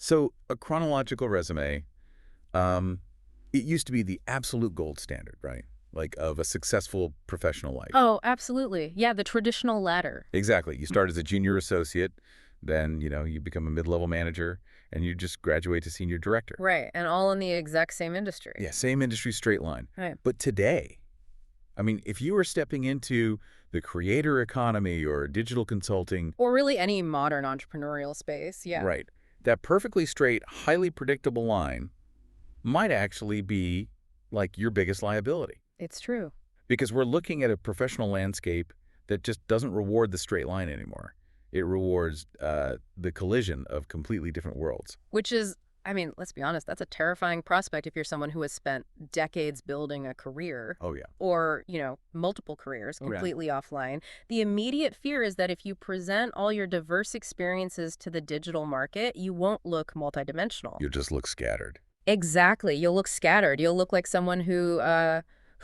So a chronological resume, um, it used to be the absolute gold standard, right? Like of a successful professional life. Oh, absolutely. Yeah, the traditional ladder. Exactly. You start as a junior associate, then, you become a mid-level manager, and you just graduate to senior director. Right, and all in the exact same industry. Yeah, same industry, straight line. Right. But today, I mean, if you were stepping into the creator economy or digital consulting, Or really any modern entrepreneurial space, yeah. right, that perfectly straight, highly predictable line might actually be like your biggest liability. It's true. Because we're looking at a professional landscape that just doesn't reward the straight line anymore. It rewards the collision of completely different worlds. Which is, I mean, let's be honest, that's a terrifying prospect if you're someone who has spent decades building a career Oh, yeah. or, multiple careers Oh, yeah. completely offline. The immediate fear is that if you present all your diverse experiences to the digital market, you won't look multidimensional. You just look scattered. Exactly. You'll look scattered. You'll look like someone who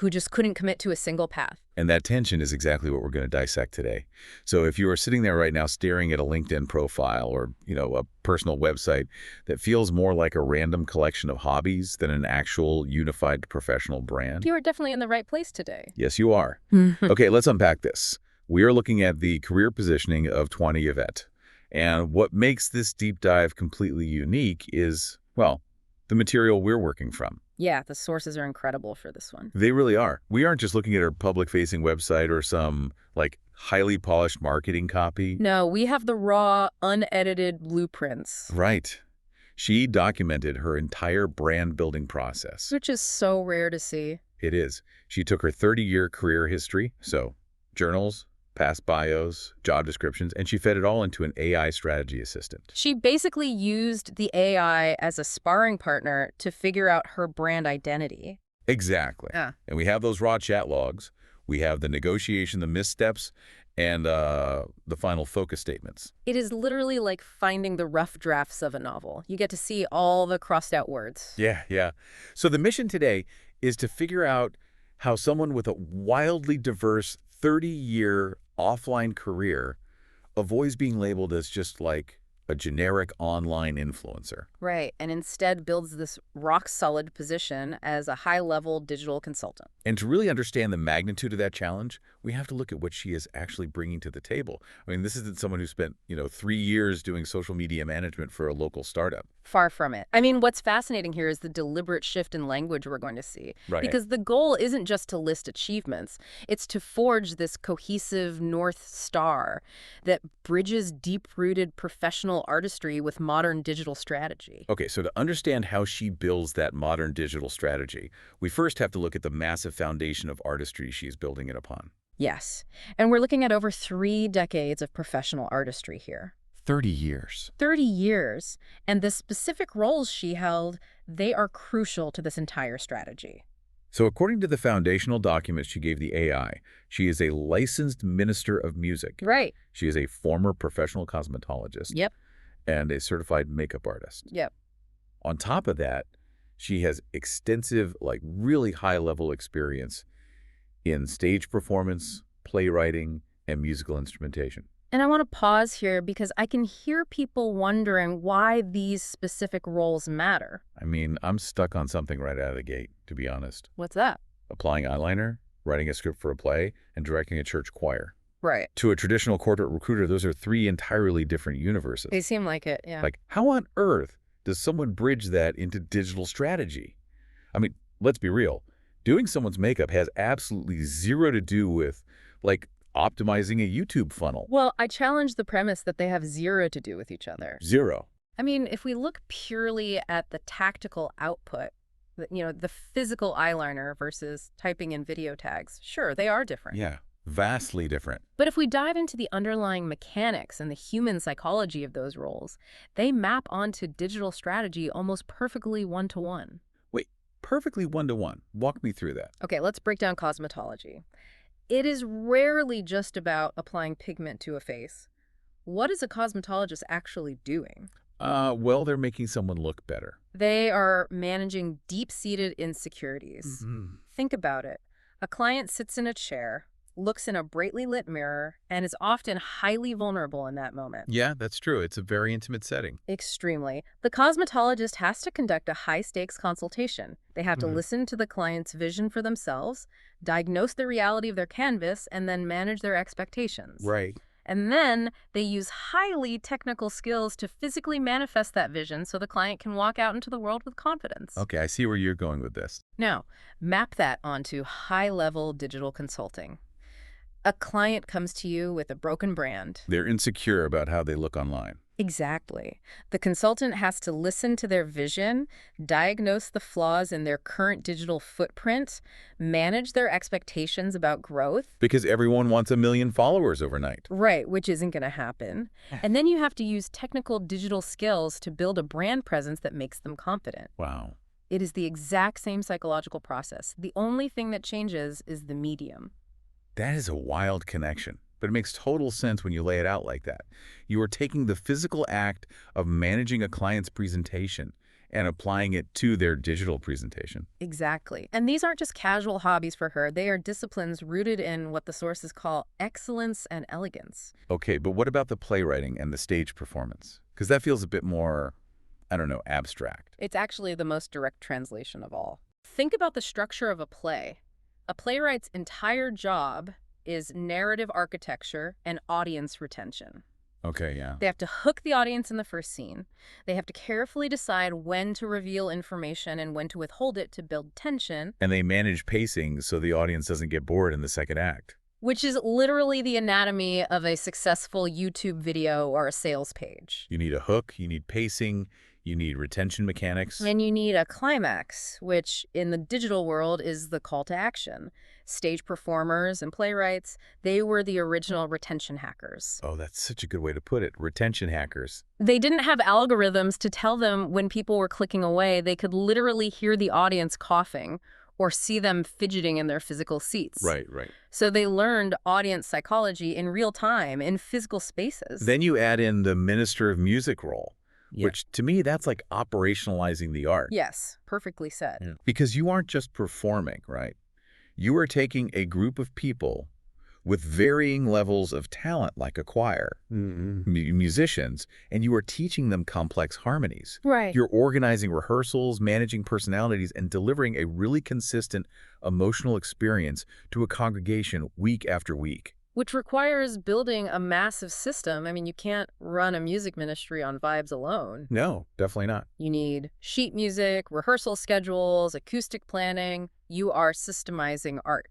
just couldn't commit to a single path. And that tension is exactly what we're going to dissect today. So if you are sitting there right now staring at a LinkedIn profile or, a personal website that feels more like a random collection of hobbies than an actual unified professional brand. You are definitely in the right place today. Yes, you are. Okay, let's unpack this. We are looking at the career positioning of Twanna Y'vette. And what makes this deep dive completely unique is, well, the material we're working from. Yeah, the sources are incredible for this one. They really are. We aren't just looking at her public-facing website or some, highly polished marketing copy. No, we have the raw, unedited blueprints. Right. She documented her entire brand-building process. Which is so rare to see. It is. She took her 30-year career history, so journals, past bios, job descriptions, and she fed it all into an AI strategy assistant. She basically used the AI as a sparring partner to figure out her brand identity. Exactly. Yeah. And we have those raw chat logs. We have the negotiation, the missteps, and the final focus statements. It is literally like finding the rough drafts of a novel. You get to see all the crossed out words. Yeah, yeah. So the mission today is to figure out how someone with a wildly diverse 30-year offline career avoids being labeled as just like a generic online influencer. Right, and instead builds this rock-solid position as a high-level digital consultant. And to really understand the magnitude of that challenge, we have to look at what she is actually bringing to the table. I mean, this isn't someone who spent, 3 years doing social media management for a local startup. Far from it. I mean, what's fascinating here is the deliberate shift in language we're going to see. Right. Because the goal isn't just to list achievements. It's to forge this cohesive North Star that bridges deep-rooted professional artistry with modern digital strategy. Okay, so to understand how she builds that modern digital strategy, we first have to look at the massive foundation of artistry she's building it upon. Yes. And we're looking at over 3 decades of professional artistry here. 30 years. 30 years. And the specific roles she held, they are crucial to this entire strategy. So according to the foundational documents she gave the AI, she is a licensed minister of music. Right. She is a former professional cosmetologist. Yep. And a certified makeup artist. Yep. On top of that, she has extensive, really high-level experience in stage performance, playwriting, and musical instrumentation. And I want to pause here because I can hear people wondering why these specific roles matter. I mean, I'm stuck on something right out of the gate, to be honest. What's that? Applying eyeliner, writing a script for a play, and directing a church choir. Right. To a traditional corporate recruiter, those are 3 entirely different universes. They seem like it, yeah. How on earth does someone bridge that into digital strategy? I mean, let's be real. Doing someone's makeup has absolutely zero to do with, optimizing a YouTube funnel. Well, I challenge the premise that they have zero to do with each other. Zero. I mean, if we look purely at the tactical output, the physical eyeliner versus typing in video tags, sure, they are different. Yeah, vastly different. But if we dive into the underlying mechanics and the human psychology of those roles, they map onto digital strategy almost perfectly one-to-one. Wait, perfectly one-to-one. Walk me through that. Okay, let's break down cosmetology. It is rarely just about applying pigment to a face. What is a cosmetologist actually doing? Well, they're making someone look better. They are managing deep-seated insecurities. Mm-hmm. Think about it. A client sits in a chair. looks in a brightly lit mirror, and is often highly vulnerable in that moment. Yeah, that's true. It's a very intimate setting. Extremely. The cosmetologist has to conduct a high-stakes consultation. They have to listen to the client's vision for themselves, diagnose the reality of their canvas, and then manage their expectations. Right. And then they use highly technical skills to physically manifest that vision so the client can walk out into the world with confidence. Okay, I see where you're going with this. Now, map that onto high-level digital consulting. A client comes to you with a broken brand. They're insecure about how they look online. Exactly. The consultant has to listen to their vision, diagnose the flaws in their current digital footprint, manage their expectations about growth. Because everyone wants 1 million followers overnight. Right, which isn't going to happen. And then you have to use technical digital skills to build a brand presence that makes them confident. Wow. It is the exact same psychological process. The only thing that changes is the medium. That is a wild connection, but it makes total sense when you lay it out like that. You are taking the physical act of managing a client's presentation and applying it to their digital presentation. Exactly. And these aren't just casual hobbies for her. They are disciplines rooted in what the sources call excellence and elegance. Okay, but what about the playwriting and the stage performance? Because that feels a bit more, I don't know, abstract. It's actually the most direct translation of all. Think about the structure of a play. A playwright's entire job is narrative architecture and audience retention. Okay, yeah. They have to hook the audience in the first scene. They have to carefully decide when to reveal information and when to withhold it to build tension. And they manage pacing so the audience doesn't get bored in the second act. Which is literally the anatomy of a successful YouTube video or a sales page. You need a hook, you need pacing, you need retention mechanics. And you need a climax, which in the digital world is the call to action. Stage performers and playwrights, they were the original retention hackers. Oh, that's such a good way to put it. Retention hackers. They didn't have algorithms to tell them when people were clicking away. They could literally hear the audience coughing or see them fidgeting in their physical seats. Right. So they learned audience psychology in real time in physical spaces. Then you add in the minister of music role. Yeah. Which, to me, that's like operationalizing the art. Yes, perfectly said. Yeah. Because you aren't just performing, right? You are taking a group of people with varying levels of talent, like a choir, musicians, and you are teaching them complex harmonies. Right. You're organizing rehearsals, managing personalities, and delivering a really consistent emotional experience to a congregation week after week. Which requires building a massive system. I mean, you can't run a music ministry on vibes alone. No, definitely not. You need sheet music, rehearsal schedules, acoustic planning. You are systemizing art.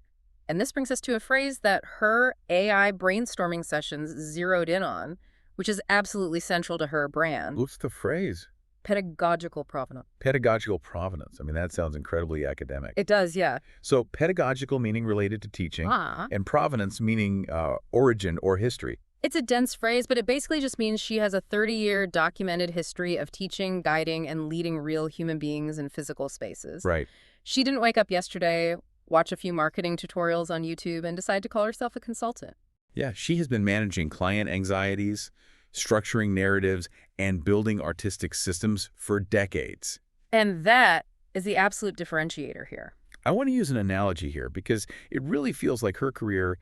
And this brings us to a phrase that her AI brainstorming sessions zeroed in on, which is absolutely central to her brand. What's the phrase? Pedagogical provenance. Pedagogical provenance. I mean, that sounds incredibly academic. It does, yeah. So pedagogical meaning related to teaching, and provenance meaning origin or history. It's a dense phrase, but it basically just means she has a 30-year documented history of teaching, guiding, and leading real human beings in physical spaces. Right. She didn't wake up yesterday, watch a few marketing tutorials on YouTube, and decide to call herself a consultant. Yeah, she has been managing client anxieties, structuring narratives, and building artistic systems for decades. And that is the absolute differentiator here. I want to use an analogy here because it really feels like her career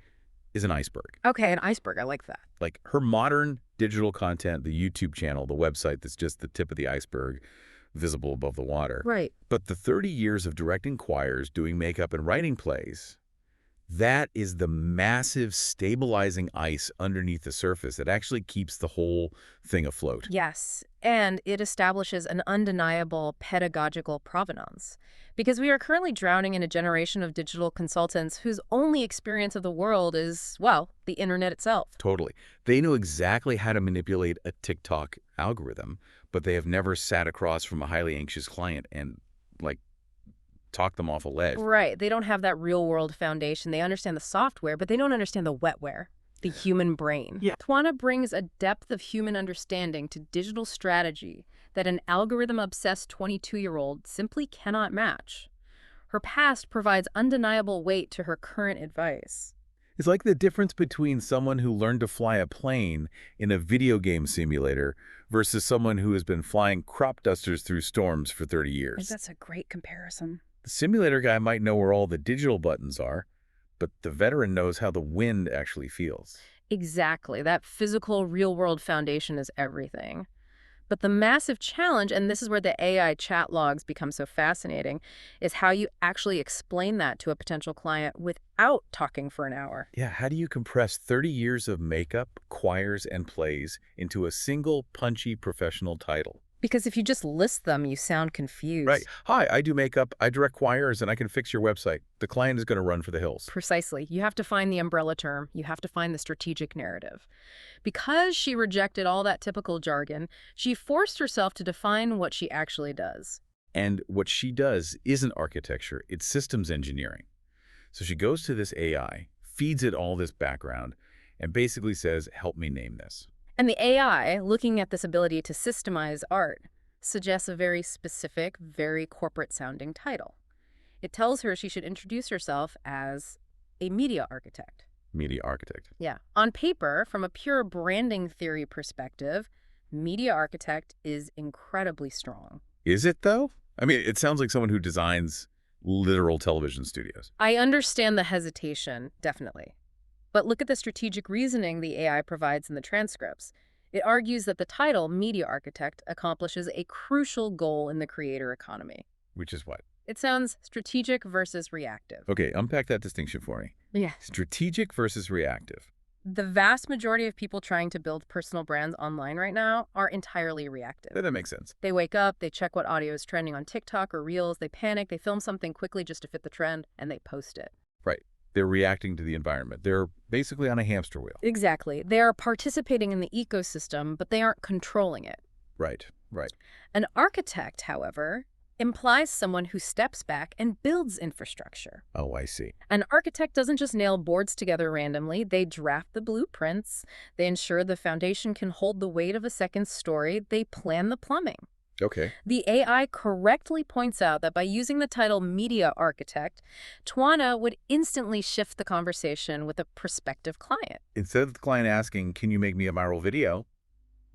is an iceberg. Okay, an iceberg. I like that. Like her modern digital content, the YouTube channel, the website that's just the tip of the iceberg, visible above the water. Right. But the 30 years of directing choirs, doing makeup, and writing plays, that is the massive stabilizing ice underneath the surface that actually keeps the whole thing afloat. Yes, and it establishes an undeniable pedagogical provenance. Because we are currently drowning in a generation of digital consultants whose only experience of the world is, well, the internet itself. Totally. They know exactly how to manipulate a TikTok algorithm, but they have never sat across from a highly anxious client and, like, talk them off a ledge. Right. They don't have that real-world foundation. They understand the software, but they don't understand the wetware, the human brain. Yeah. Twanna brings a depth of human understanding to digital strategy that an algorithm-obsessed 22-year-old simply cannot match. Her past provides undeniable weight to her current advice. It's like the difference between someone who learned to fly a plane in a video game simulator versus someone who has been flying crop dusters through storms for 30 years. That's a great comparison. The simulator guy might know where all the digital buttons are, But the veteran knows how the wind actually feels. Exactly. That physical, real-world foundation is everything. But the massive challenge, and this is where the AI chat logs become so fascinating, is how you actually explain that to a potential client without talking for an hour. Yeah, how do you compress 30 years of makeup, choirs, and plays into a single punchy professional title? Because if you just list them, you sound Right. confused. Hi, I do makeup, I direct choirs, and I can fix your website. The client is going to run for the hills. Precisely. You have to find the umbrella term. You have to find the strategic narrative. Because she rejected all that typical jargon, she forced herself to define what she actually does. And what she does isn't architecture, it's systems engineering. So she goes to this AI, feeds it all this background, and basically says, help me name this. And the AI, looking at this ability to systemize art, suggests a very specific, very corporate-sounding title. It tells her she should introduce herself as a media architect. Media architect. Yeah. On paper, from a pure branding theory perspective, media architect is incredibly strong. Is it, though? I mean, it sounds like someone who designs literal television studios. I understand the hesitation, definitely. But look at the strategic reasoning the AI provides in the transcripts. It argues that the title, media architect, accomplishes a crucial goal in the creator economy. Which is what? It sounds strategic versus reactive. Okay, unpack that distinction for me. Yeah. Strategic versus reactive. The vast majority of people trying to build personal brands online right now are entirely reactive. That makes sense. They wake up, they check what audio is trending on TikTok or Reels, they panic, they film something quickly just to fit the trend, and they post it. Right. They're reacting to the environment. They're basically on a hamster wheel. Exactly. They are participating in the ecosystem, but they aren't controlling it. Right, right. An architect, however, implies someone who steps back and builds infrastructure. Oh, I see. An architect doesn't just nail boards together randomly. They draft the blueprints. They ensure the foundation can hold the weight of a second story. They plan the plumbing. Okay. The AI correctly points out that by using the title media architect, Twanna would instantly shift the conversation with a prospective client. Instead of the client asking, can you make me a viral video?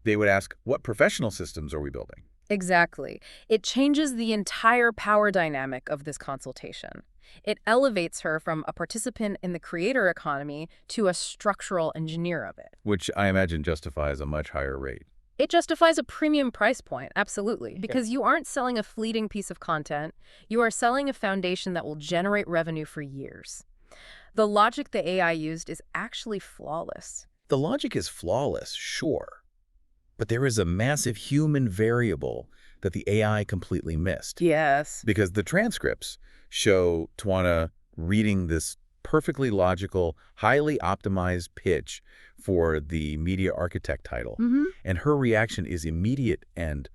They would ask, what professional systems are we building? Exactly. It changes the entire power dynamic of this consultation. It elevates her from a participant in the creator economy to a structural engineer of it. Which I imagine justifies a much higher rate. It justifies a premium price point, absolutely, because you aren't selling a fleeting piece of content. You are selling a foundation that will generate revenue for years. The logic the AI used is actually flawless. The logic is flawless, sure. But there is a massive human variable that the AI completely missed. Yes. Because the transcripts show Twanna reading this perfectly logical, highly optimized pitch for the media architect title. And her reaction is immediate and,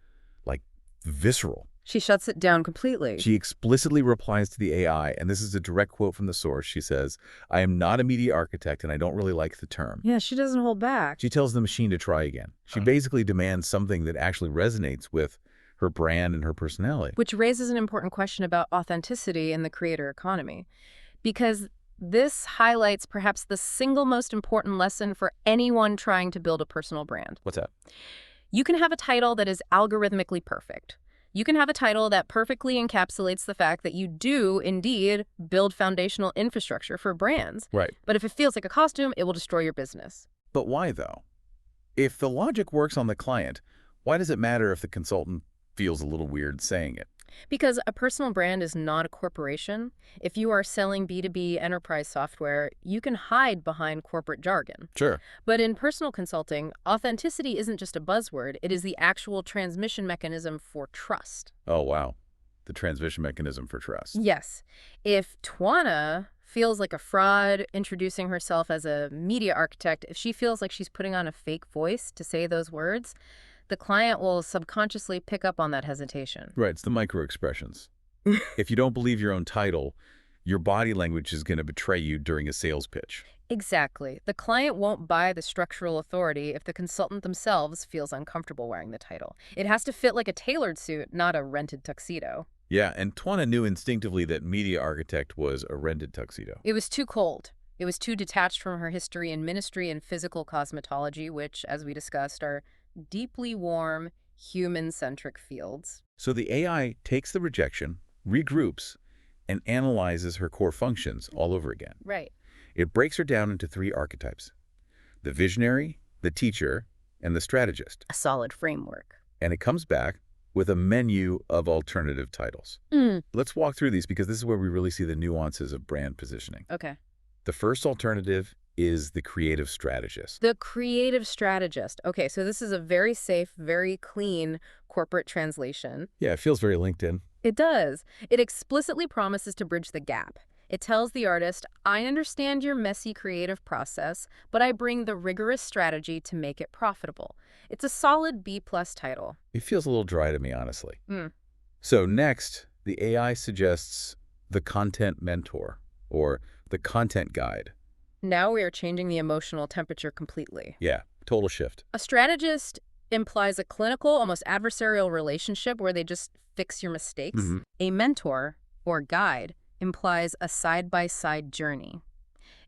like, visceral. She shuts it down completely. She explicitly replies to the AI, and this is a direct quote from the source. She says, I am not a media architect, and I don't really like the term. Yeah, she doesn't hold back. She tells the machine to try again. She basically demands something that actually resonates with her brand and her personality. Which raises an important question about authenticity in the creator economy. Because this highlights perhaps the single most important lesson for anyone trying to build a personal brand. What's that? You can have a title that is algorithmically perfect. You can have a title that perfectly encapsulates the fact that you do, indeed, build foundational infrastructure for brands. Right. But if it feels like a costume, it will destroy your business. But why, though? If the logic works on the client, why does it matter if the consultant feels a little weird saying it? Because a personal brand is not a corporation. If you are selling B2B enterprise software, you can hide behind corporate jargon. Sure. But in personal consulting, authenticity isn't just a buzzword. It is the actual transmission mechanism for trust. Oh, wow. The transmission mechanism for trust. Yes. If Twanna feels like a fraud introducing herself as a media architect, if she feels like she's putting on a fake voice to say those words, the client will subconsciously pick up on that hesitation. Right, it's the micro expressions. If you don't believe your own title, your body language is going to betray you during a sales pitch. Exactly. The client won't buy the structural authority if the consultant themselves feels uncomfortable wearing the title. It has to fit like a tailored suit, not a rented tuxedo. Yeah, and Twanna knew instinctively that media architect was a rented tuxedo. It was too cold. It was too detached from her history in ministry and physical cosmetology, which, as we discussed, are deeply warm, human-centric fields. So the AI takes the rejection, regroups, and analyzes her core functions all over again. Right. It breaks her down into three archetypes: the visionary, the teacher, and the strategist. A solid framework. And it comes back with a menu of alternative titles. Let's walk through these because this is where we really see the nuances of brand positioning. Okay. The first alternative is the creative strategist. The creative strategist. Okay, so this is a very safe, very clean corporate translation. Yeah, it feels very LinkedIn. It does. It explicitly promises to bridge the gap. It tells the artist, I understand your messy creative process, but I bring the rigorous strategy to make it profitable. It's a solid B+ title. It feels a little dry to me, honestly. Mm. So next, the AI suggests the content mentor or the content guide. Now we are changing the emotional temperature completely. Yeah, total shift. A strategist implies a clinical, almost adversarial relationship where they just fix your mistakes. A mentor, or guide, implies a side-by-side journey.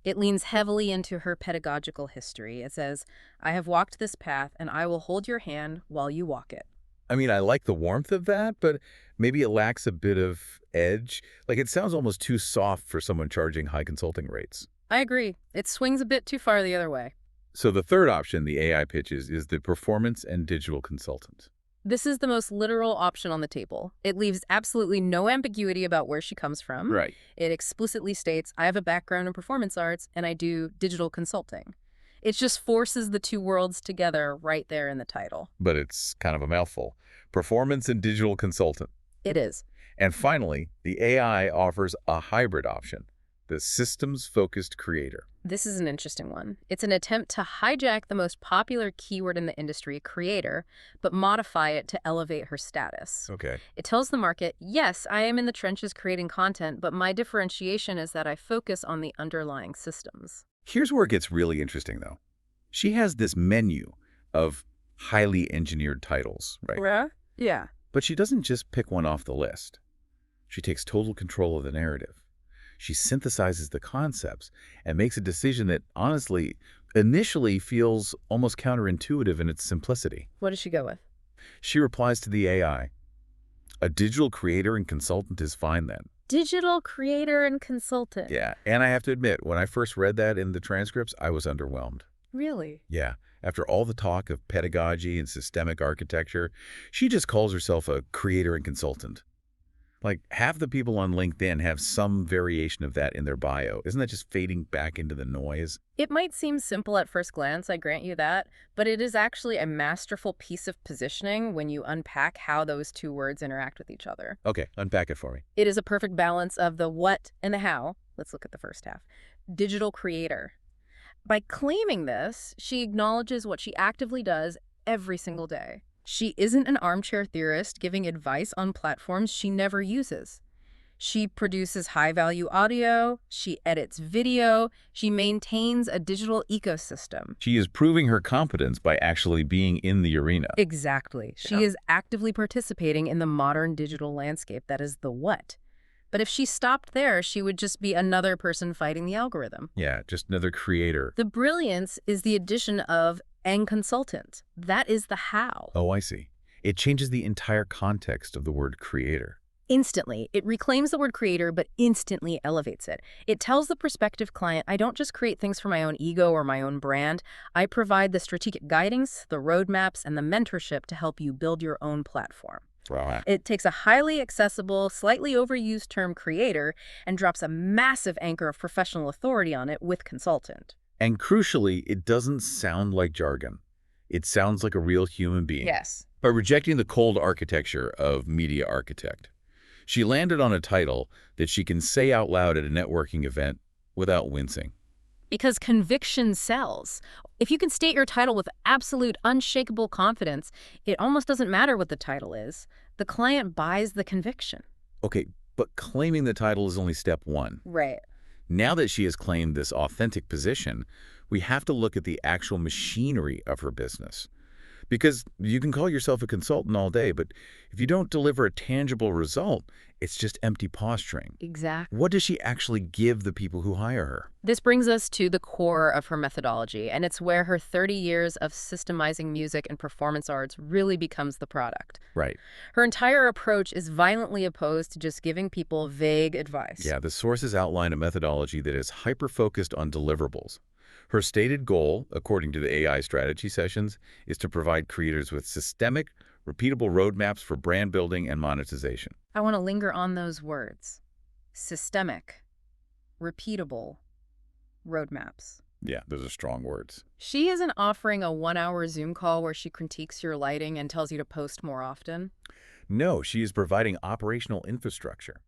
It leans heavily into her pedagogical history. It says, I have walked this path and I will hold your hand while you walk it. I mean, I like the warmth of that, but maybe it lacks a bit of edge. Like, it sounds almost too soft for someone charging high consulting rates. I agree. It swings a bit too far the other way. So the third option the AI pitches is the performance and digital consultant. This is the most literal option on the table. It leaves absolutely no ambiguity about where she comes from. Right. It explicitly states, I have a background in performance arts and I do digital consulting. It just forces the two worlds together right there in the title. But it's kind of a mouthful. Performance and digital consultant. It is. And finally, the AI offers a hybrid option, the systems-focused creator. This is an interesting one. It's an attempt to hijack the most popular keyword in the industry, creator, but modify it to elevate her status. Okay. It tells the market, yes, I am in the trenches creating content, but my differentiation is that I focus on the underlying systems. Here's where it gets really interesting, though. She has this menu of highly engineered titles, right? Yeah. But she doesn't just pick one off the list. She takes total control of the narrative. She synthesizes the concepts and makes a decision that, honestly, initially feels almost counterintuitive in its simplicity. What does she go with? She replies to the AI, a digital creator and consultant is fine then. Digital creator and consultant. Yeah, and I have to admit, when I first read that in the transcripts, I was underwhelmed. Really? Yeah, after all the talk of pedagogy and systemic architecture, she just calls herself a creator and consultant. Like, half the people on LinkedIn have some variation of that in their bio. Isn't that just fading back into the noise? It might seem simple at first glance, I grant you that, but it is actually a masterful piece of positioning when you unpack how those two words interact with each other. Okay, unpack it for me. It is a perfect balance of the what and the how. Let's look at the first half. Digital creator. By claiming this, she acknowledges what she actively does every single day. She isn't an armchair theorist giving advice on platforms she never uses. She produces high-value audio, she edits video, she maintains a digital ecosystem. She is proving her competence by actually being in the arena. Exactly. She is actively participating in the modern digital landscape. That is the what. But if she stopped there, she would just be another person fighting the algorithm. Yeah, just another creator. The brilliance is the addition of and consultant. That is the how. Oh, I see. It changes the entire context of the word creator. Instantly. It reclaims the word creator, but instantly elevates it. It tells the prospective client, I don't just create things for my own ego or my own brand. I provide the strategic guidance, the roadmaps, and the mentorship to help you build your own platform. Wow. It takes a highly accessible, slightly overused term creator and drops a massive anchor of professional authority on it with consultant. And crucially, it doesn't sound like jargon. It sounds like a real human being. Yes. By rejecting the cold architecture of media architect, she landed on a title that she can say out loud at a networking event without wincing. Because conviction sells. If you can state your title with absolute, unshakable confidence, it almost doesn't matter what the title is. The client buys the conviction. Okay, but claiming the title is only step one. Right. Now that she has claimed this authentic position, we have to look at the actual machinery of her business. Because you can call yourself a consultant all day, but if you don't deliver a tangible result, it's just empty posturing. Exactly. What does she actually give the people who hire her? This brings us to the core of her methodology, and it's where her 30 years of systemizing music and performance arts really becomes the product. Right. Her entire approach is violently opposed to just giving people vague advice. Yeah, the sources outline a methodology that is hyper-focused on deliverables. Her stated goal, according to the AI strategy sessions, is to provide creators with systemic, repeatable roadmaps for brand building and monetization. I want to linger on those words. Systemic, repeatable, roadmaps. Yeah, those are strong words. She isn't offering a 1-hour Zoom call where she critiques your lighting and tells you to post more often. No, she is providing operational infrastructure.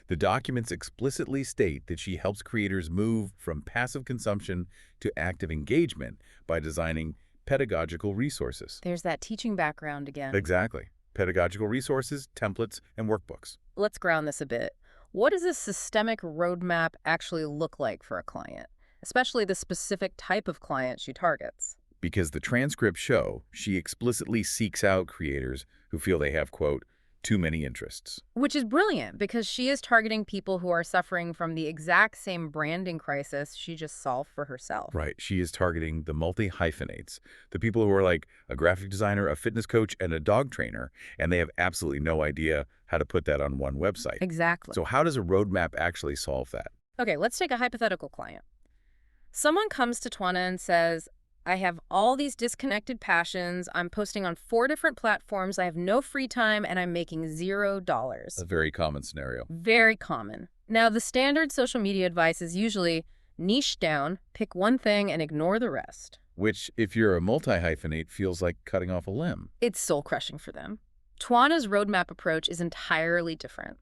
The documents explicitly state that she helps creators move from passive consumption to active engagement by designing pedagogical resources. There's that teaching background again. Exactly. Pedagogical resources, templates, and workbooks. Let's ground this a bit. What does a systemic roadmap actually look like for a client, especially the specific type of client she targets? Because the transcripts show she explicitly seeks out creators who feel they have, quote, too many interests. Which is brilliant because she is targeting people who are suffering from the exact same branding crisis she just solved for herself. Right. She is targeting the multi-hyphenates, the people who are like a graphic designer, a fitness coach, and a dog trainer, and they have absolutely no idea how to put that on one website. Exactly. So how does a roadmap actually solve that? Okay, let's take a hypothetical client. Someone comes to Twanna and says, I have all these disconnected passions. I'm posting on 4 different platforms. I have no free time, and I'm making $0. A very common scenario. Very common. Now, the standard social media advice is usually niche down, pick one thing, and ignore the rest. Which, if you're a multi-hyphenate, feels like cutting off a limb. It's soul-crushing for them. Twanna's roadmap approach is entirely different.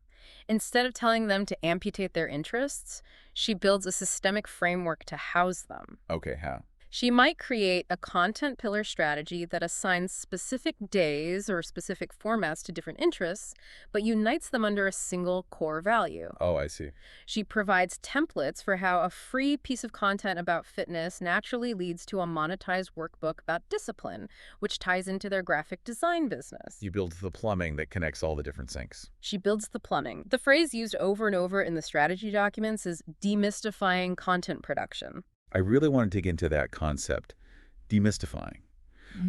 Instead of telling them to amputate their interests, she builds a systemic framework to house them. Okay, how? She might create a content pillar strategy that assigns specific days or specific formats to different interests, but unites them under a single core value. Oh, I see. She provides templates for how a free piece of content about fitness naturally leads to a monetized workbook about discipline, which ties into their graphic design business. You build the plumbing that connects all the different sinks. She builds the plumbing. The phrase used over and over in the strategy documents is demystifying content production. I really want to dig into that concept, demystifying.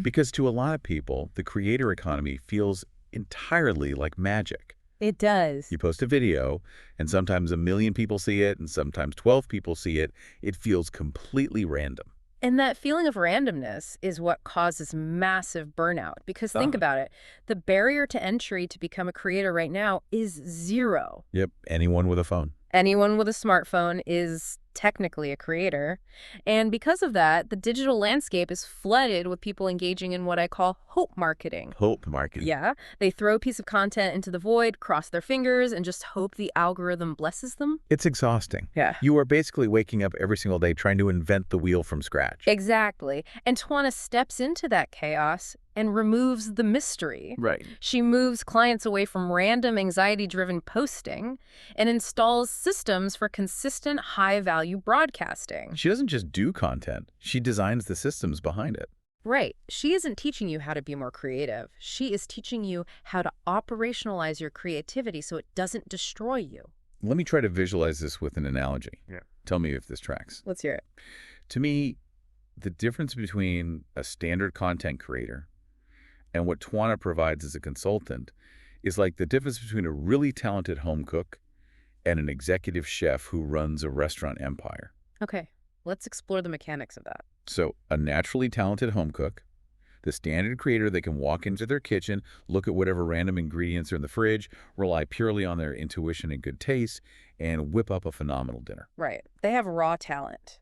Because to a lot of people, the creator economy feels entirely like magic. It does. You post a video, and sometimes 1 million people see it, and sometimes 12 people see it. It feels completely random. And that feeling of randomness is what causes massive burnout. Because think about it, the barrier to entry to become a creator right now is 0. Yep, anyone with a phone. Anyone with a smartphone is technically a creator. And because of that, the digital landscape is flooded with people engaging in what I call hope marketing. Hope marketing. Yeah, they throw a piece of content into the void, cross their fingers, and just hope the algorithm blesses them. It's exhausting. Yeah. You are basically waking up every single day trying to invent the wheel from scratch. Exactly. And Twanna steps into that chaos and removes the mystery. Right. She moves clients away from random anxiety-driven posting and installs systems for consistent high-value broadcasting. She doesn't just do content. She designs the systems behind it. Right. She isn't teaching you how to be more creative. She is teaching you how to operationalize your creativity so it doesn't destroy you. Let me try to visualize this with an analogy. Yeah. Tell me if this tracks. Let's hear it. To me, the difference between a standard content creator and what Twanna provides as a consultant is like the difference between a really talented home cook and an executive chef who runs a restaurant empire. Okay, let's explore the mechanics of that. So a naturally talented home cook, the standard creator that can walk into their kitchen, look at whatever random ingredients are in the fridge, rely purely on their intuition and good taste, and whip up a phenomenal dinner. Right. They have raw talent.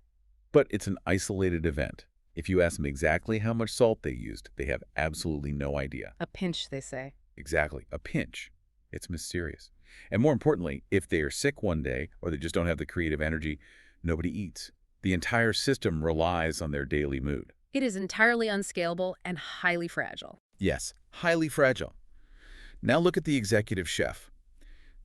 But it's an isolated event. If you ask them exactly how much salt they used, they have absolutely no idea. A pinch, they say. Exactly, a pinch. It's mysterious. And more importantly, if they are sick one day or they just don't have the creative energy, nobody eats. The entire system relies on their daily mood. It is entirely unscalable and highly fragile. Yes, highly fragile. Now look at the executive chef.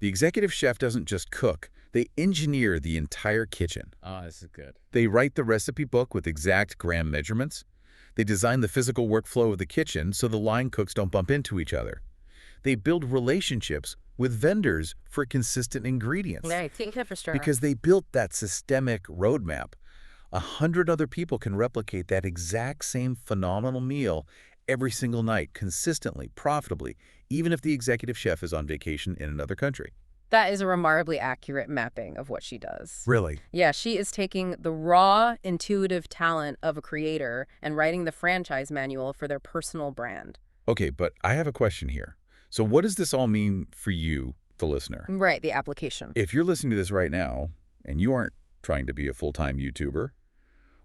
The executive chef doesn't just cook, they engineer the entire kitchen. Oh, this is good. They write the recipe book with exact gram measurements. They design the physical workflow of the kitchen so the line cooks don't bump into each other. They build relationships with vendors for consistent ingredients. Right, take it for sure. Because they built that systemic roadmap, 100 other people can replicate that exact same phenomenal meal every single night, consistently, profitably, even if the executive chef is on vacation in another country. That is a remarkably accurate mapping of what she does. Really? Yeah, she is taking the raw, intuitive talent of a creator and writing the franchise manual for their personal brand. Okay, but I have a question here. So what does this all mean for you, the listener? Right, the application. If you're listening to this right now, and you aren't trying to be a full-time YouTuber,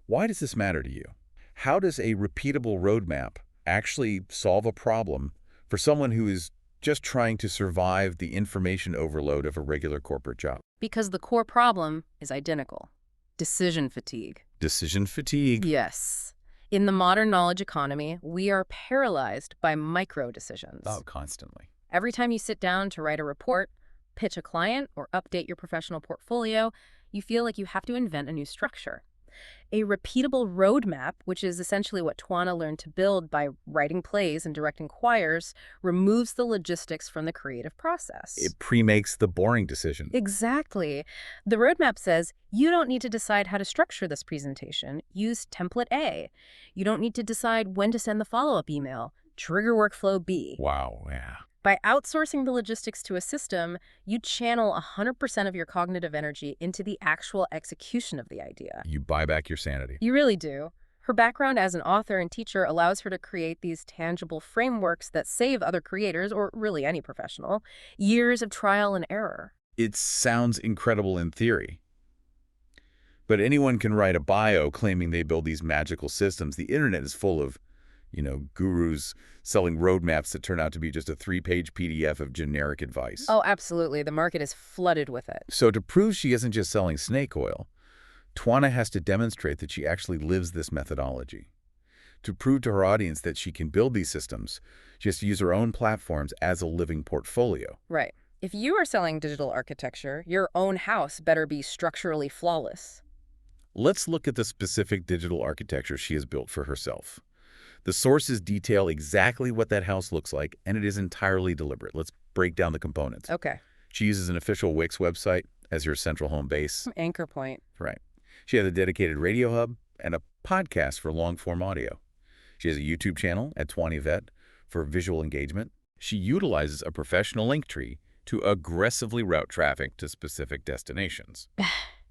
why does this matter to you? How does a repeatable roadmap actually solve a problem for someone who is just trying to survive the information overload of a regular corporate job? Because the core problem is identical. Decision fatigue. Decision fatigue. Yes. In the modern knowledge economy, we are paralyzed by micro-decisions. Oh, constantly. Every time you sit down to write a report, pitch a client, or update your professional portfolio, you feel like you have to invent a new structure. A repeatable roadmap, which is essentially what Twanna learned to build by writing plays and directing choirs, removes the logistics from the creative process. It pre-makes the boring decision. Exactly. The roadmap says, you don't need to decide how to structure this presentation. Use template A. You don't need to decide when to send the follow-up email. Trigger workflow B. Wow, yeah. By outsourcing the logistics to a system, you channel 100% of your cognitive energy into the actual execution of the idea. You buy back your sanity. You really do. Her background as an author and teacher allows her to create these tangible frameworks that save other creators, or really any professional, years of trial and error. It sounds incredible in theory. But anyone can write a bio claiming they build these magical systems. The internet is full of, gurus selling roadmaps that turn out to be just a 3-page PDF of generic advice. Oh, absolutely. The market is flooded with it. So to prove she isn't just selling snake oil, Twanna has to demonstrate that she actually lives this methodology. To prove to her audience that she can build these systems, she has to use her own platforms as a living portfolio. Right. If you are selling digital architecture, your own house better be structurally flawless. Let's look at the specific digital architecture she has built for herself. The sources detail exactly what that house looks like, and it is entirely deliberate. Let's break down the components. Okay. She uses an official Wix website as her central home base. Anchor point. Right. She has a dedicated radio hub and a podcast for long-form audio. She has a YouTube channel at Twanna Y'vette for visual engagement. She utilizes a professional link tree to aggressively route traffic to specific destinations.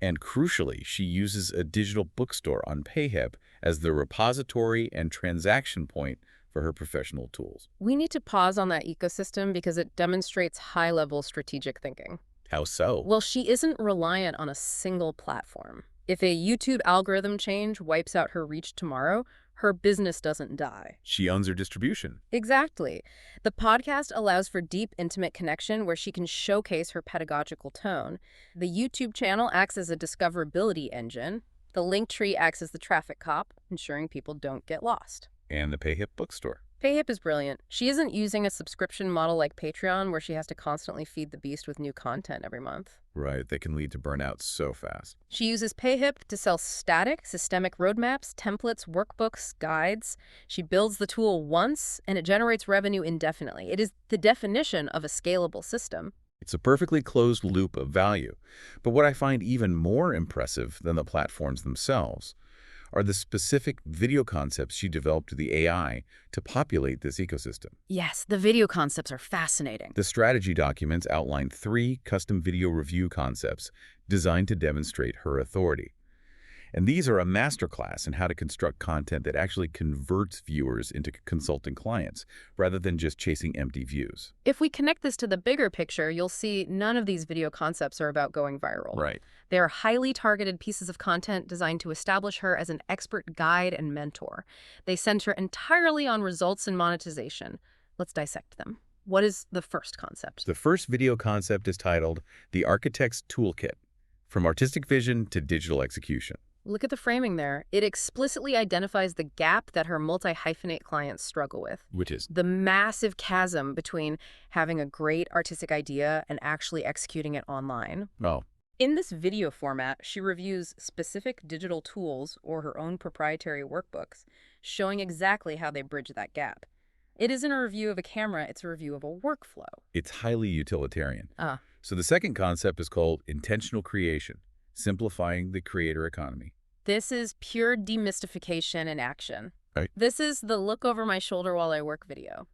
And crucially, she uses a digital bookstore on PayHip as the repository and transaction point for her professional tools. We need to pause on that ecosystem because it demonstrates high-level strategic thinking. How so? Well, she isn't reliant on a single platform. If a YouTube algorithm change wipes out her reach tomorrow, her business doesn't die. She owns her distribution. Exactly. The podcast allows for deep, intimate connection where she can showcase her pedagogical tone. The YouTube channel acts as a discoverability engine. The link tree acts as the traffic cop, ensuring people don't get lost. And the PayHip bookstore. PayHip is brilliant. She isn't using a subscription model like Patreon where she has to constantly feed the beast with new content every month. Right, that can lead to burnout so fast. She uses PayHip to sell static, systemic roadmaps, templates, workbooks, guides. She builds the tool once, and it generates revenue indefinitely. It is the definition of a scalable system. It's a perfectly closed loop of value. But what I find even more impressive than the platforms themselves are the specific video concepts she developed to the AI to populate this ecosystem. Yes, the video concepts are fascinating. The strategy documents outline 3 custom video review concepts designed to demonstrate her authority. And these are a masterclass in how to construct content that actually converts viewers into consulting clients, rather than just chasing empty views. If we connect this to the bigger picture, you'll see none of these video concepts are about going viral. Right. They are highly targeted pieces of content designed to establish her as an expert guide and mentor. They center entirely on results and monetization. Let's dissect them. What is the first concept? The first video concept is titled The Architect's Toolkit, From Artistic Vision to Digital Execution. Look at the framing there. It explicitly identifies the gap that her multi-hyphenate clients struggle with. Which is? The massive chasm between having a great artistic idea and actually executing it online. Oh, In this video format, she reviews specific digital tools or her own proprietary workbooks, showing exactly how they bridge that gap. It isn't a review of a camera, it's a review of a workflow. It's highly utilitarian. Ah, So the second concept is called intentional creation, simplifying the creator economy. this is pure demystification in action. Right. This is the look over my shoulder while I work video.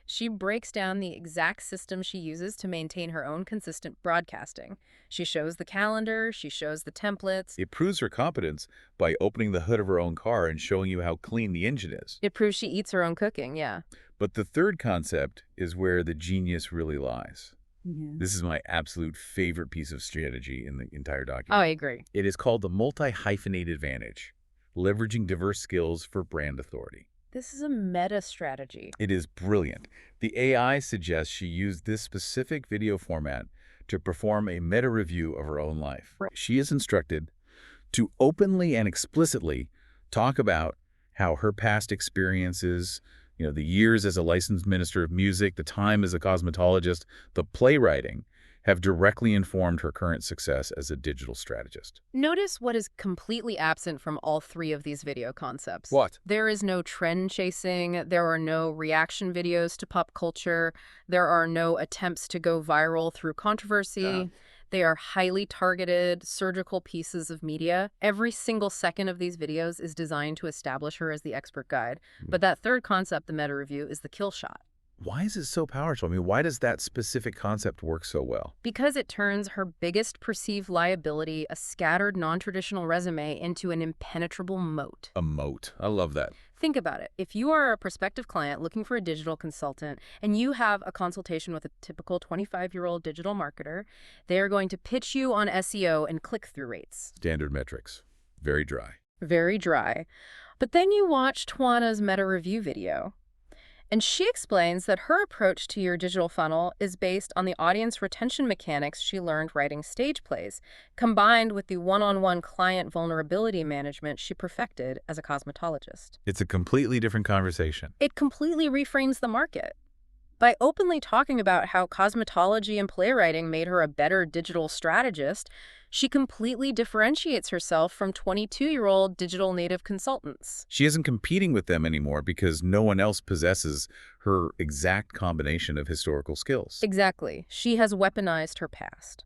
She breaks down the exact system she uses to maintain her own consistent broadcasting. She shows the calendar, she shows the templates. It proves her competence by opening the hood of her own car and showing you how clean the engine is. It proves she eats her own cooking, yeah. But the third concept is where the genius really lies. Mhm. This is my absolute favorite piece of strategy in the entire Oh, document. I agree. It is called the multi-hyphenate advantage, leveraging diverse skills for brand authority. This is a meta strategy. It is brilliant. The AI suggests she used this specific video format to perform a meta review of her own life. Right. She is instructed to openly and explicitly talk about how her past experiences, the years as a licensed minister of music, the time as a cosmetologist, the playwriting, have directly informed her current success as a digital strategist. Notice what is completely absent from all three of these video concepts. What? There is no trend chasing, there are no reaction videos to pop culture, there are no attempts to go viral through controversy. Yeah. They are highly targeted, surgical pieces of media. Every single second of these videos is designed to establish her as the expert guide. But that third concept, the meta review, is the kill shot. Why is it so powerful? I mean, why does that specific concept work so well? Because it turns her biggest perceived liability, a scattered, non-traditional resume, into an impenetrable moat. A moat. I love that. Think about it. If you are a prospective client looking for a digital consultant and you have a consultation with a typical 25-year-old digital marketer, they are going to pitch you on SEO and click-through rates. Standard metrics. Very dry. Very dry. But then you watch Twanna's meta review video. And she explains that her approach to your digital funnel is based on the audience retention mechanics she learned writing stage plays, combined with the one-on-one client vulnerability management she perfected as a cosmetologist. It's a completely different conversation. It completely reframes the market. By openly talking about how cosmetology and playwriting made her a better digital strategist, she completely differentiates herself from 22-year-old digital native consultants. She isn't competing with them anymore because no one else possesses her exact combination of historical skills. Exactly. She has weaponized her past.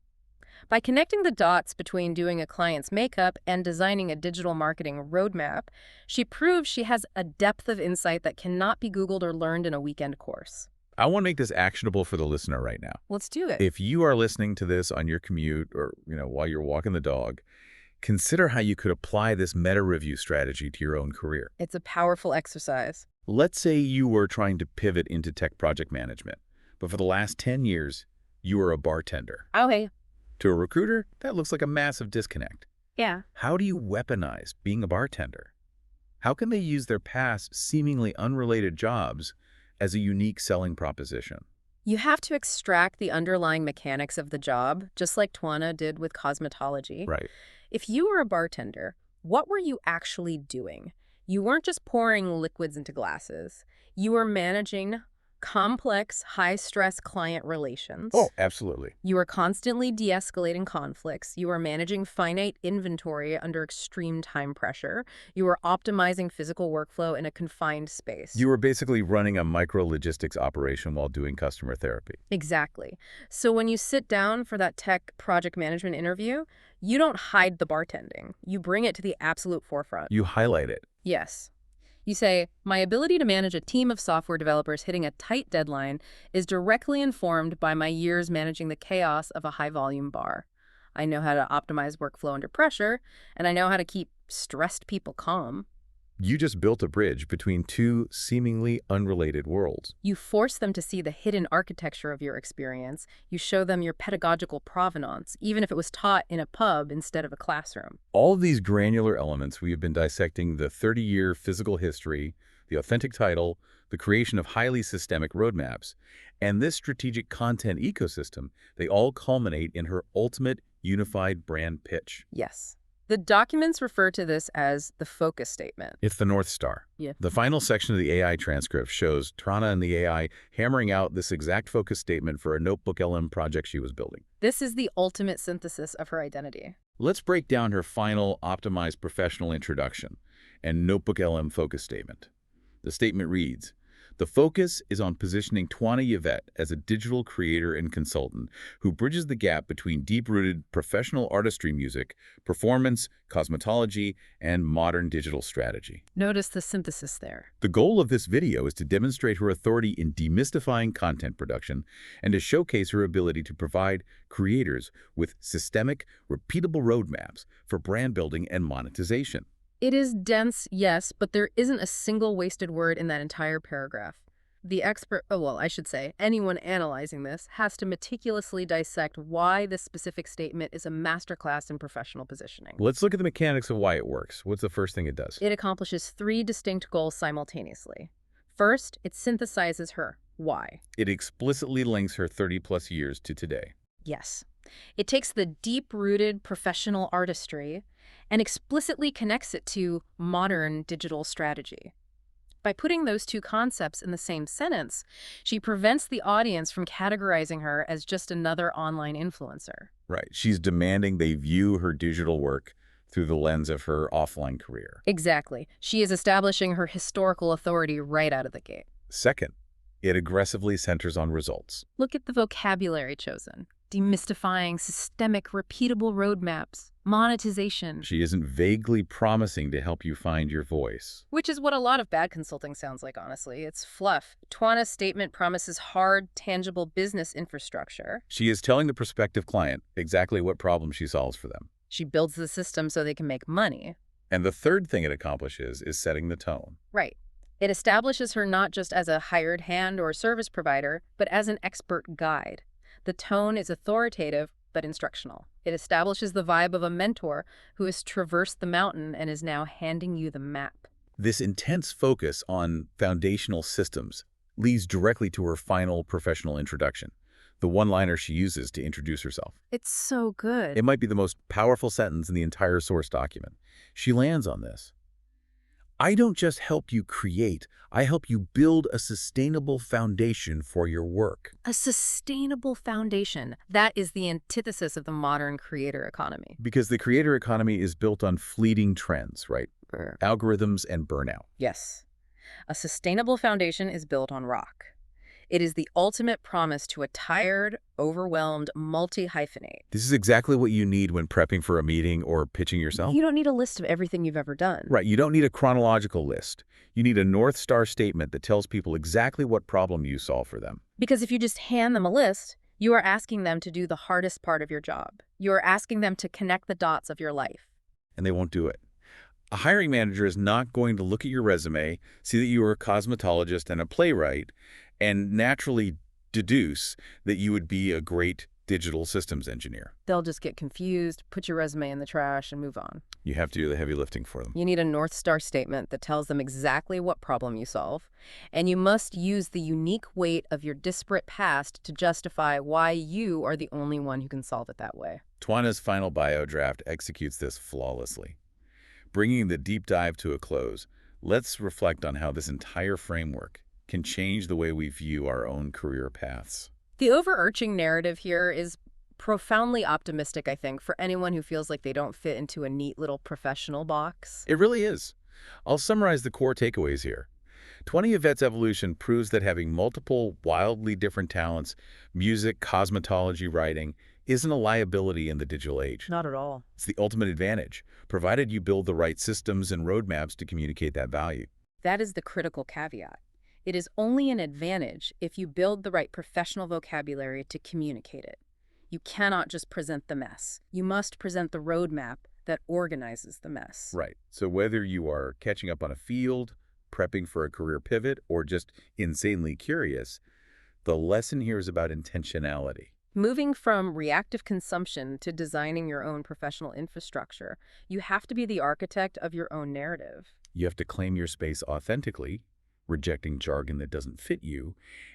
By connecting the dots between doing a client's makeup and designing a digital marketing roadmap, she proves she has a depth of insight that cannot be Googled or learned in a weekend course. I want to make this actionable for the listener right now. Let's do it. If you are listening to this on your commute or, while you're walking the dog, consider how you could apply this meta review strategy to your own career. It's a powerful exercise. Let's say you were trying to pivot into tech project management, but for the last 10 years, you were a bartender. Okay. To a recruiter, that looks like a massive disconnect. Yeah. How do you weaponize being a bartender? How can they use their past, seemingly unrelated jobs as a unique selling proposition? You have to extract the underlying mechanics of the job, just like Twanna did with cosmetology. Right. If you were a bartender, what were you actually doing? You weren't just pouring liquids into glasses. You were managing complex, high-stress client relations. Oh, absolutely. You were constantly de-escalating conflicts. You were managing finite inventory under extreme time pressure. You were optimizing physical workflow in a confined space. You were basically running a micro-logistics operation while doing customer therapy. Exactly. So when you sit down for that tech project management interview, you don't hide the bartending. You bring it to the absolute forefront. You highlight it. Yes. You say, my ability to manage a team of software developers hitting a tight deadline is directly informed by my years managing the chaos of a high-volume bar. I know how to optimize workflow under pressure, and I know how to keep stressed people calm. You just built a bridge between two seemingly unrelated worlds. You force them to see the hidden architecture of your experience. You show them your pedagogical provenance, even if it was taught in a pub instead of a classroom. All of these granular elements, we have been dissecting the 30-year physical history, the authentic title, the creation of highly systemic roadmaps, and this strategic content ecosystem. They all culminate in her ultimate unified brand pitch. Yes. The documents refer to this as the focus statement. It's the North Star. Yeah. The final section of the AI transcript shows Twanna and the AI hammering out this exact focus statement for a Notebook LM project she was building. This is the ultimate synthesis of her identity. Let's break down her final optimized professional introduction and Notebook LM focus statement. The statement reads, "The focus is on positioning Twanna Y'vette as a digital creator and consultant who bridges the gap between deep-rooted professional artistry music, performance, cosmetology, and modern digital strategy." Notice the synthesis there. The goal of this video is to demonstrate her authority in demystifying content production and to showcase her ability to provide creators with systemic, repeatable roadmaps for brand building and monetization. It is dense, yes, but there isn't a single wasted word in that entire paragraph. The expert, I should say, anyone analyzing this has to meticulously dissect why this specific statement is a masterclass in professional positioning. Let's look at the mechanics of why it works. What's the first thing it does? It accomplishes 3 distinct goals simultaneously. First, it synthesizes her why. It explicitly links her 30-plus years to today. Yes. It takes the deep-rooted professional artistry and explicitly connects it to modern digital strategy. By putting those two concepts in the same sentence, she prevents the audience from categorizing her as just another online influencer. Right. She's demanding they view her digital work through the lens of her offline career. Exactly. She is establishing her historical authority right out of the gate. Second, it aggressively centers on results. Look at the vocabulary chosen. Demystifying systemic, repeatable roadmaps, monetization. She isn't vaguely promising to help you find your voice. Which is what a lot of bad consulting sounds like, honestly. It's fluff. Twanna's statement promises hard, tangible business infrastructure. She is telling the prospective client exactly what problem she solves for them. She builds the system so they can make money. And the third thing it accomplishes is setting the tone. Right. It establishes her not just as a hired hand or service provider, but as an expert guide. The tone is authoritative but instructional. It establishes the vibe of a mentor who has traversed the mountain and is now handing you the map. This intense focus on foundational systems leads directly to her final professional introduction, the one-liner she uses to introduce herself. It's so good. It might be the most powerful sentence in the entire source document. She lands on this. "I don't just help you create, I help you build a sustainable foundation for your work." A sustainable foundation. That is the antithesis of the modern creator economy. Because the creator economy is built on fleeting trends, right? Algorithms and burnout. Yes. A sustainable foundation is built on rock. It is the ultimate promise to a tired, overwhelmed multi-hyphenate. This is exactly what you need when prepping for a meeting or pitching yourself. You don't need a list of everything you've ever done. Right, you don't need a chronological list. You need a North Star statement that tells people exactly what problem you solve for them. Because if you just hand them a list, you are asking them to do the hardest part of your job. You are asking them to connect the dots of your life. And they won't do it. A hiring manager is not going to look at your resume, see that you are a cosmetologist and a playwright, and naturally deduce that you would be a great digital systems engineer. They'll just get confused, put your resume in the trash, and move on. You have to do the heavy lifting for them. You need a North Star statement that tells them exactly what problem you solve, and you must use the unique weight of your disparate past to justify why you are the only one who can solve it that way. Twanna's final bio draft executes this flawlessly. Bringing the deep dive to a close, let's reflect on how this entire framework can change the way we view our own career paths. The overarching narrative here is profoundly optimistic, I think, for anyone who feels like they don't fit into a neat little professional box. It really is. I'll summarize the core takeaways here. Twanna Y'vette's evolution proves that having multiple, wildly different talents, music, cosmetology, writing, isn't a liability in the digital age. Not at all. It's the ultimate advantage, provided you build the right systems and roadmaps to communicate that value. That is the critical caveat. It is only an advantage if you build the right professional vocabulary to communicate it. You cannot just present the mess. You must present the roadmap that organizes the mess. Right. So whether you are catching up on a field, prepping for a career pivot, or just insanely curious, the lesson here is about intentionality. Moving from reactive consumption to designing your own professional infrastructure, you have to be the architect of your own narrative. You have to claim your space authentically, rejecting jargon that doesn't fit you,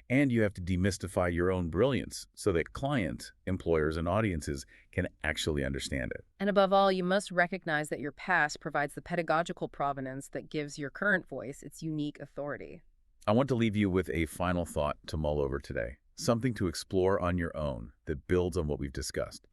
and you have to demystify your own brilliance so that clients, employers, and audiences can actually understand it. And above all, you must recognize that your past provides the pedagogical provenance that gives your current voice its unique authority. I want to leave you with a final thought to mull over today, something to explore on your own that builds on what we've discussed.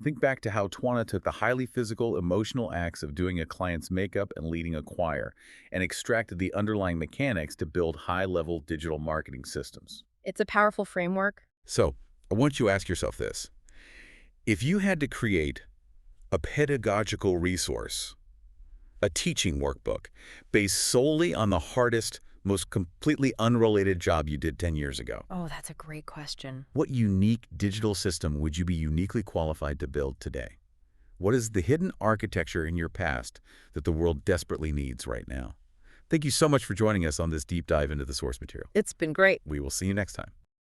Think back to how Twanna took the highly physical, emotional acts of doing a client's makeup and leading a choir and extracted the underlying mechanics to build high-level digital marketing systems. It's a powerful framework. So, I want you to ask yourself this. If you had to create a pedagogical resource, a teaching workbook, based solely on the hardest, most completely unrelated job you did 10 years ago, Oh, that's a great question. what unique digital system would you be uniquely qualified to build today? What is the hidden architecture in your past that the world desperately needs right now? Thank you so much for joining us on this deep dive into the source material. It's been great. We will see you next time.